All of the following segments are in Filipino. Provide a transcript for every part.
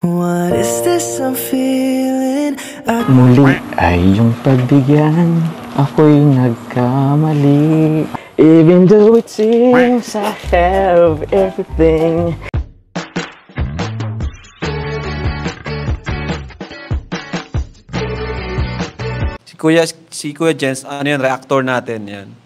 What is this I'm feeling? Muli ay iyong pagbigyan, ako'y nagkamali. Even though it seems I have everything. Si Kuya Jens, ano yan, reactor natin yan.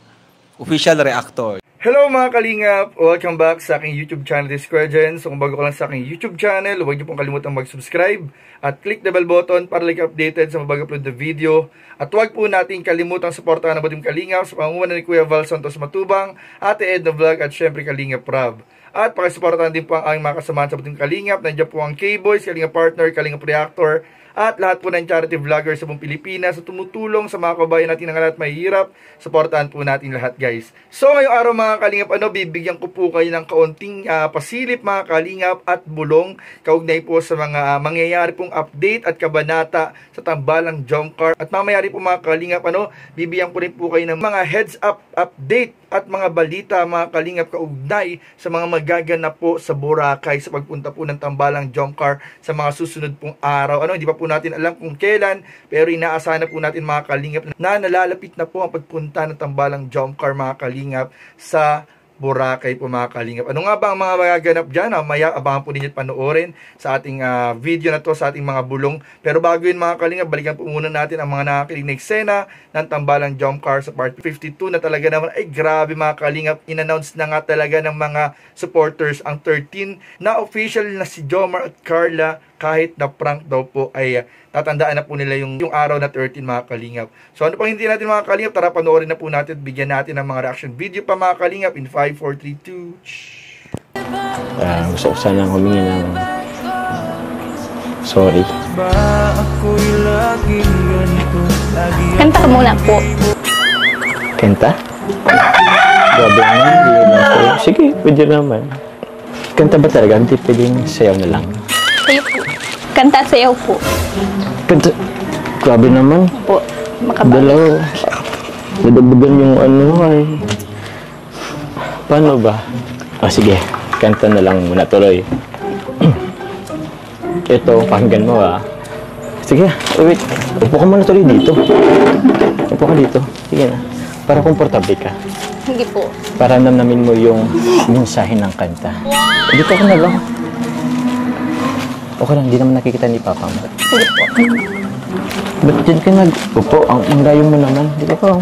Official reactor. Hello mga kalingap! Welcome back sa aking YouTube channel, this is Kuya Jens. So kung bago ka lang sa aking YouTube channel, huwag niyo pong kalimutang mag-subscribe at click the bell button para like updated sa mga upload na video. At huwag po natin kalimutang suportahan ang Butim Kalingap sa pangunguna ni Kuya Val Santos Matubang, Ate Edna Vlog at syempre Kalingap Rob. At pakisuportahan din po ang aming mga kasamahan sa Butim Kalingap. Nandiyan po ang K-Boys, Kalingap Partner, Kalingap Reactor, at lahat po ng charity vloggers sa buong Pilipinas sa tumutulong sa mga kabayan natin ng lahat mahihirap. Suportahan po natin lahat, guys. So ngayong araw mga kalingap, bibigyan ko po kayo ng kaunting pasilip mga kalingap at bulong kaugnay po sa mga mangyayari pong update at kabanata sa tambalang jump car. At mamayari po mga kalingap, bibigyan ko rin po kayo ng mga heads up update at mga balita mga kalingap kaugnay sa mga magaganap po sa Boracay sa pagpunta po ng tambalang jump car sa mga susunod pong araw. Hindi pa po natin alam kung kailan, pero inaasahan na po natin mga kalingap na nalalapit na po ang pagpunta ng tambalang jump car mga kalingap sa Boracay po mga kalingap. Ano nga ba ang mga magaganap dyan? Maya abangan po ninyo at panoorin sa ating video na to, sa ating mga bulong. Pero bago yun mga kalingap, balikan po muna natin ang mga nakakilig na eksena ng tambalang jump car sa part 52 na talaga naman ay grabe mga kalingap. In-announce na nga talaga ng mga supporters ang 13 na official na si Jomar at Carla, kahit na prank daw po ay tatandaan na po nila yung araw na 13 mga kalingap. So ano pang hindi natin mga kalingap, tara panoorin na po natin, bigyan natin ng mga reaction video pa mga kalingap in 5, 4, 3, 2. Gusto ko sanang humingi ng sorry. Kanta ka muna po. Kanta? Grabe naman, hindi naman sa'yo. Sige, pwede naman. Kanta ba talaga? Hindi pwedeng sayaw na lang. Sayo po. Kanta sayaw po. Kanta? Grabe naman. Po, makabalik. Dalaw. Nadagdagan yung ano ay. Paano ba? Sige, kanta na lang muna tuloy. Ito, pakinggan mo Sige, wait. Upo ka muna tuloy dito. Upo ka dito. Sige na. Para komportable ka. Hindi po. Para namnamin mo yung mensahe ng kanta. Dito ka na lang. Okay lang, hindi naman nakikita ni Papa mo. Hindi po. Ba't dyan ka nag-upo? Ang layo mo naman. Di ba pa?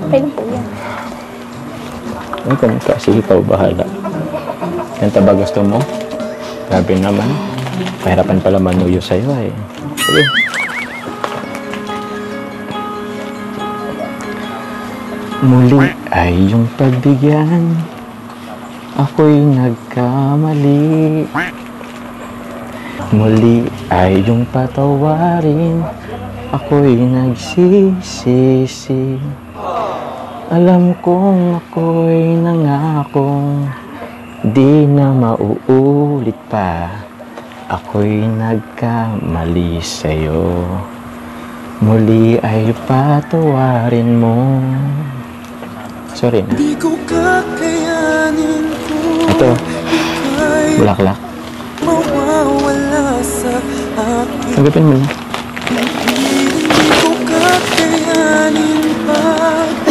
Okay lang po yan. Ay, kung kasi ikaw bahala. Kanta ba gusto mo? Grabe naman. Pahirapan pala manuyo sa'yo eh. Sige. Muli ay iyong pagbigyan, ako'y nagkamali. Muli ay iyong patawarin, ako'y nagsisisi. Alam kong ako'y nangakong di na mauulit pa. Ako'y nagkamali sa'yo. Muli ay patawarin mo. Sorry na. Ito, bulaklak. Sagapin mo na.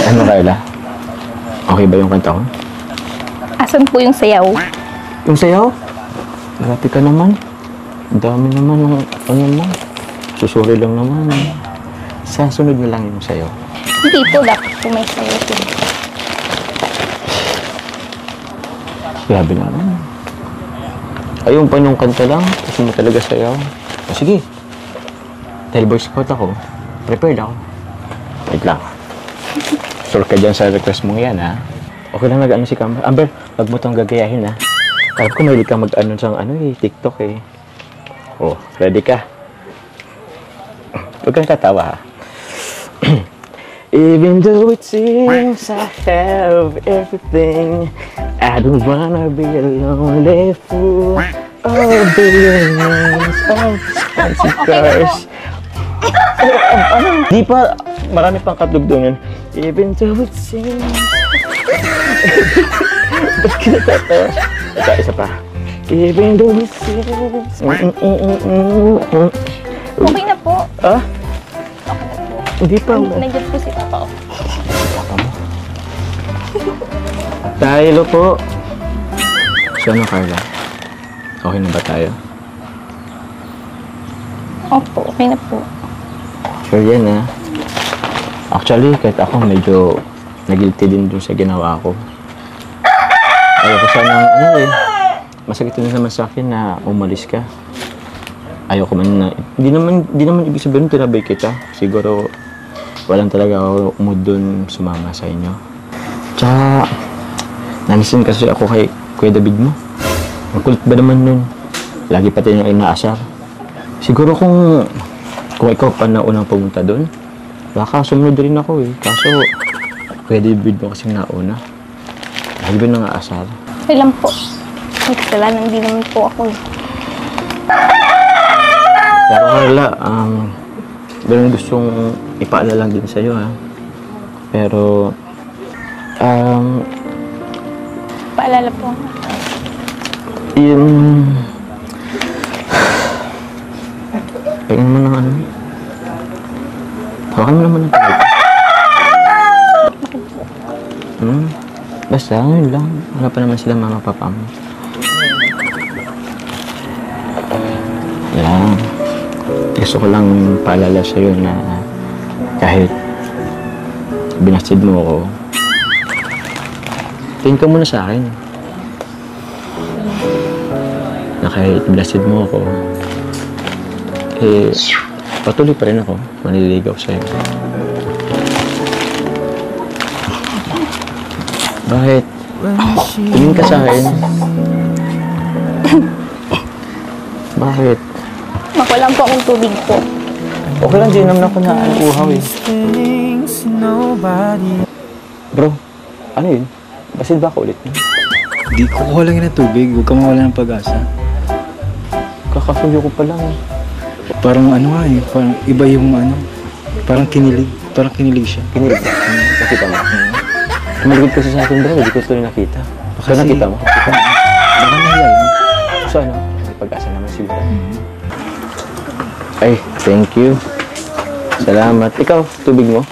Ano, Carla? Okay ba yung kanta ko? Asan po yung sayaw? Yung sayaw? Grabe ka naman. Ang dami naman ng ano mo. Susuri lang naman. Sa sunod na lang yung sayaw. Hindi po, dapat po may sayaw po. Grabe naman. Ayun pa nung kanta lang. Kasi mo talaga sayaw. Sige. Dahil Boy Scout ako, prepared ako. Wait lang. Sure ka dyan sa request mong yan, ha? Okay lang nag-ano si Camber. Amber, wag mo itong gagayahin, ha? Alam ko mahilig ka mag-ano sa TikTok, eh. Oh, ready ka? Huwag kang tatawa, ha? Even though it seems I have everything, I don't wanna be a lonely fool. Oh, billions of expensive cars. Di pa, marami pang kadugtungan. Even though it seems... Ba't kinatatawa? Ito, isa pa. Even though this is... Okay na po. Ah? Okay na po. Hindi pa. Nandiyan po si Papa. Papa mo. Tayo po. So ano, Carla? Okay na ba tayo? Opo, okay na po. Sure yan, ha? Actually, kahit ako medyo nagilty din dun sa ginawa ko. Ayaw ko sana, masakit din naman sa akin na umalis ka. Ayaw ko man na, di naman ibig sabihin tinabay kita. Siguro, walang talaga ako mood dun sumama sa inyo. Tsaka, namisin kasi ako kay Kuya David mo. Ang kulit ba naman nun? Lagi pati yung inaasar. Siguro kung ikaw pa na unang pumunta dun, baka sumunod rin ako eh. Kaso, Kuya David mo kasing nauna. Lagi ba nang aasar? Okay lang po. May kasalanan din naman po ako eh. Pero Carla, meron gustong ipaalala din sa'yo, ha? Pero, Paalala po. yung... Tingnan mo ng ano? Hawakan mo naman ng tayo. Basta, yun lang. Wala pa naman sila mama papa mo. Yan. Gusto ko lang paalala sa'yo na kahit binastid mo ako, tingin ka muna sa akin. Na kahit binastid mo ako, patuloy pa rin ako manliligaw sa'yo. Bakit? Tingin ka sa akin. Bakit? Makulang po akong tubig po. Okay lang, din naman ako na uhaw eh. Bro, ano yun? Basid ba ako ulit? Di kukuha lang yun ng tubig. Huwag ka mawala ng pag-asa. Kakasuyo ko pa lang eh. Parang ano nga eh. Parang iba yung ano. Parang kinilig. Parang kinilig siya. Kinilig ba? Nakita mo? Kumaligod kasi sa akin bro, hindi ko ito nakita. So nakita mo? Baka nahiya yun. So ano? May pag-asa naman siguro. Ay, thank you. Salamat. Ikaw, tubig mo?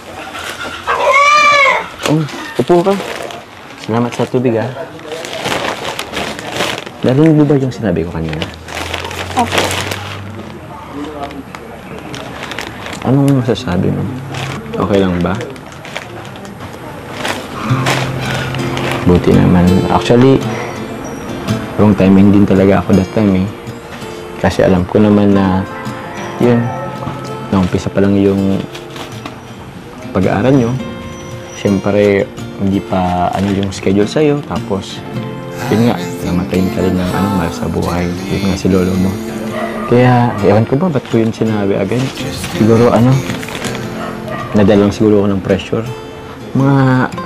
Oh, upo ka. Salamat sa tubig ha. Narinig mo ba yung sinabi ko kanina? Opo. Anong masasabi mo? Okay lang ba? Buti naman. Actually, wrong timing din talaga ako that time eh. Kasi alam ko naman na yun, naumpisa pa lang yung pag-aaral nyo. Siyempre, hindi pa ano yung schedule sa'yo. Tapos, yun nga, namatayin ka rin ng mahal sa buhay. Yun nga si lolo mo. Kaya, ewan ko ba, ba't ko yun sinabi agad? Siguro nadala lang siguro ako ng pressure. Mga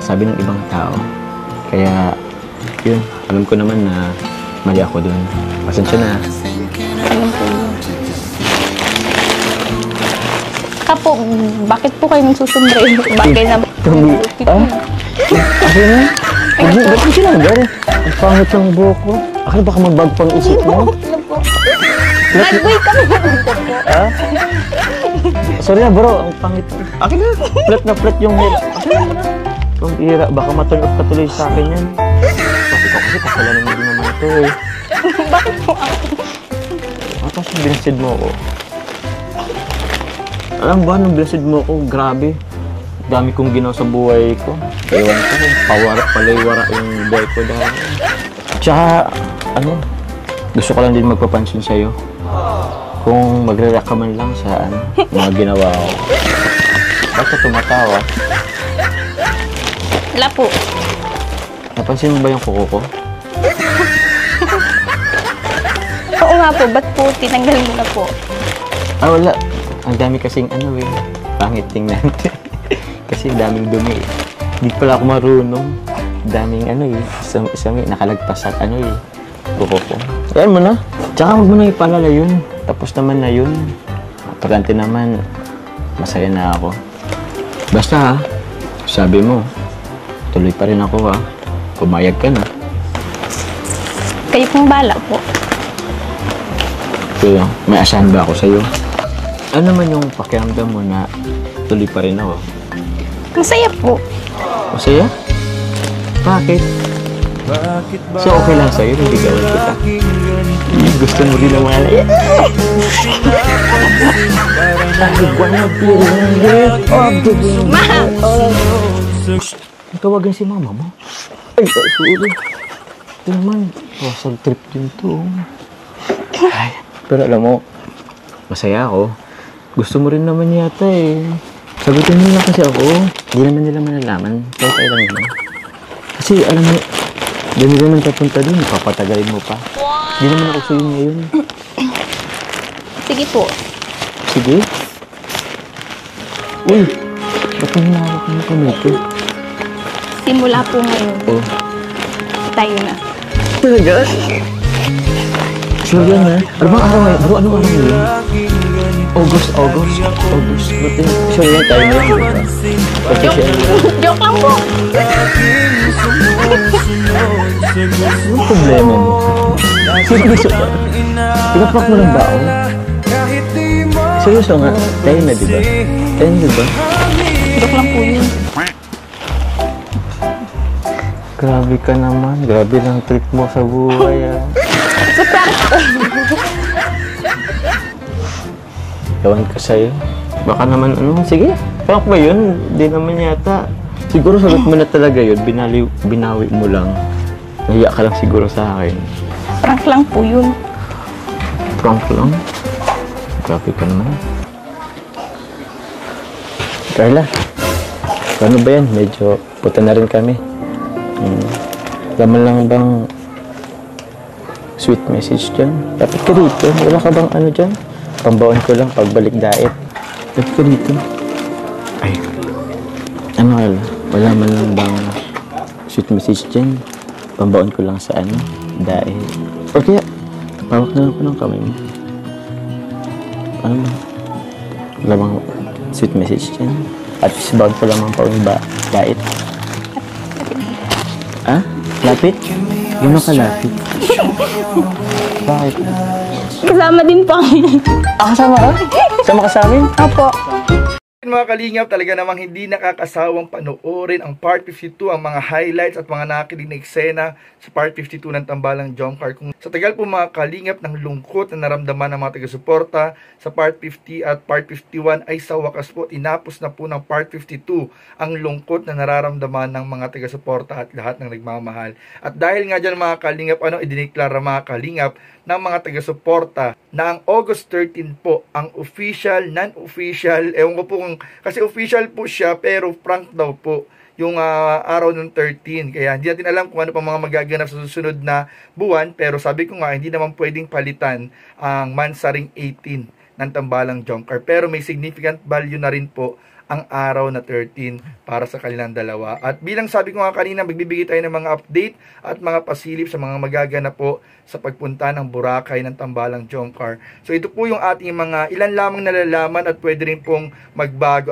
sabi ng ibang tao. Kaya, yun, alam ko naman na mali ako dun. Pasensya na. Alam po yun. Kapo, bakit po kayo nagsusumbre? Bagay na... Ako na? Ba't mo sinanggar? Ang pangit ng buhok ko. Akala baka magbag pang isip mo. Nag-wait kami na dito po. Sorry na bro, ang pangit. Akin na. Flat na flat yung hair. Akin na muna. Kung ira, baka ma-turn off ka tuloy sa akin yan. Bakit ako kasi kasalanan mo din naman ito eh. Bakit po ako? Tapos binasid mo ako. Alam ba, nung binasid mo ako, grabe. Dami kong ginawa sa buhay ko. Ewan ko, palaywara yung buhay ko dahil. Tsaka, gusto ko lang din magpapansin sa'yo. Kung magre-react ka man lang sa mga ginawa ko. Basta tumatawa. Wala po. Napansin mo ba yung kuko ko? Oo nga po, ba't po tinanggal mo na po? Wala. Ang dami kasing pangit tingnan. Kasi daming dumi eh. Hindi pala ako marunong. Daming isang nakalagpas at kuko ko. Ayan mo na. Tsaka huwag mo na ipalala yun. Tapos naman na yun. Importante naman, masaya na ako. Basta sabi mo, tuloy pa rin ako ha. Pumayag ka na. Kayo pong bala po. Kaya, may asahan ba ako sa'yo? Ano naman yung pakiramdam mo na tuloy pa rin ako? Masaya po. Masaya? Bakit? So, okay lang sa'yo, hindi gawin kita. Gusto mo rin naman. Tawagan si mama mo. Ay, sorry. Ito naman, wasal trip din to. Ay, pero alam mo, masaya ako. Gusto mo rin naman yata eh. Sagutin mo lang kasi ako. Hindi naman nila malalaman. Kahit ay lang yun. Kasi alam mo, dami naman papunta dun. Papatagalin mo pa. Hindi naman ako sa'yo ngayon. Sige po. Sige? Uy, ba't ang hinahawak mo kami ito? Simula po ngayon. Oh. Tayo na. Talaga? Sure yan ha? Ano bang araw ngayon? Anong araw ngayon? August. Buti, sure yan, tayo na yan, diba? Joke lang po. Anong problema mo? Seryoso ba? Pinapak mo lang ba ako? Seryoso nga, tayo na diba? Tayo na diba? Joke lang po yun. Grabe ka naman. Grabe lang trip mo sa buhay ah. Gawan ko sa'yo. Baka naman ano, sige. Prank ba yun? Hindi naman yata. Siguro sagot mo na talaga yun. Binawi mo lang. Nahiya ka lang siguro sa akin. Prank lang po yun. Prank lang? Grabe ka naman. Carla, paano ba yan? Medyo puta na rin kami. Laman lang bang sweet message dyan? Lapit ka dito. Wala ka bang ano dyan? Pambaon ko lang pagbalik diet. Lapit ka dito. Ay. Ano Carla? Wala man lang bang sweet message dyan? Pambaon ko lang sa ano? Diet. O kaya, pawak na lang ko ng kamay mo. Ano ba? Wala bang sweet message dyan? At least baon ko lamang pa ba diet. Ah? Lapit? Gano'n ka lapit? Bakit? Kasama din po kami. Kasama ka? Kasama ka sa amin? Opo. Mga kalingap, talaga namang hindi nakakasawang panoorin ang part 52, ang mga highlights at mga nakikinig na eksena sa part 52 ng Tambalang Jomcar. Kung sa tagal po mga kalingap ng lungkot na naramdaman ng mga taga-suporta sa part 50 at part 51 ay sa wakas po tinapos na po ng part 52 ang lungkot na nararamdaman ng mga taga-suporta at lahat ng nagmamahal. At dahil nga dyan mga kalingap, idineklara mga kalingap ng mga taga-suporta na ang August 13 po ang official, non-official, ewan ko po kung, kasi official po siya pero prank daw po yung araw ng 13. Kaya hindi natin alam kung ano pa mga magaganap sa susunod na buwan, pero sabi ko nga hindi naman pwedeng palitan ang Mansaring 18 ng Tambalang Jomcar. Pero may significant value na rin po ang araw na 13 para sa kanilang dalawa. At bilang sabi ko nga kanina, magbibigay tayo ng mga update at mga pasilip sa mga magaganap po sa pagpunta ng Boracay ng Tambalang Jomcar. So ito po yung ating mga ilan lamang nalalaman at pwede rin pong magbago.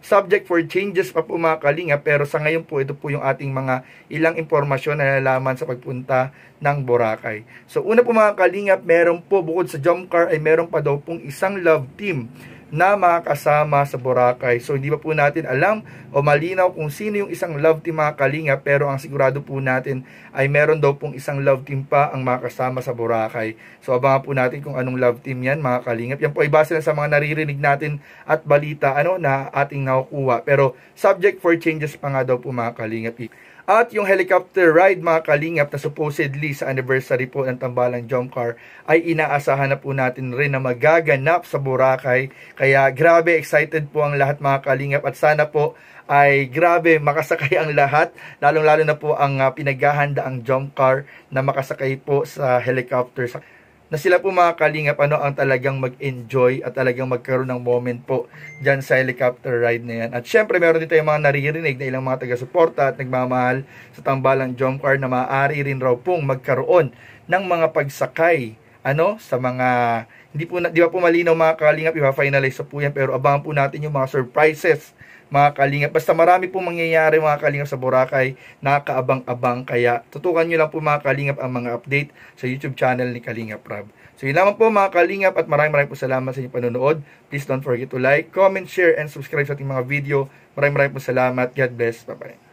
Subject for changes pa po mga kalinga, pero sa ngayon po ito po yung ating mga ilang impormasyon na nalalaman sa pagpunta ng Boracay. So una po mga kalinga, meron po bukod sa Jomcar ay meron pa daw pong isang love team na makakasama sa Boracay. So hindi pa po natin alam o malinaw kung sino yung isang love team mga kalinga, pero ang sigurado po natin ay meron daw pong isang love team pa ang makakasama sa Boracay. So abangan po natin kung anong love team yan mga kalingap. Yan po ay base na sa mga naririnig natin at balita na ating nakukuha. Pero subject for changes pa nga daw po mga kalingap. At yung helicopter ride mga kalingap na supposedly sa anniversary po ng Tambalang Jomcar ay inaasahan na po natin rin na magaganap sa Boracay. Kaya grabe excited po ang lahat mga kalingap at sana po ay grabe makasakay ang lahat. Lalong-lalo na po ang pinaghahanda ang Jomcar na makasakay po sa helicopter. Na sila po mga kalingap ang talagang mag-enjoy at talagang magkaroon ng moment po dyan sa helicopter ride na yan. At syempre meron din tayong mga naririnig na ilang mga taga-suporta at nagmamahal sa Tambalang Jomcar na maaari rin raw pong magkaroon ng mga pagsakay sa mga Di pa po malinaw mga kalingap, ipa-finalize po yan, pero abangan po natin yung mga surprises mga kalingap. Basta marami pong mangyayari mga kalingap sa Boracay, nakakaabang-abang, kaya tutukan nyo lang po mga kalingap ang mga update sa YouTube channel ni Kalingap Rab. So yun lamang po mga kalingap, at maraming po salamat sa inyong panonood. Please don't forget to like, comment, share, and subscribe sa ating mga video. Maraming po salamat. God bless. Bye-bye.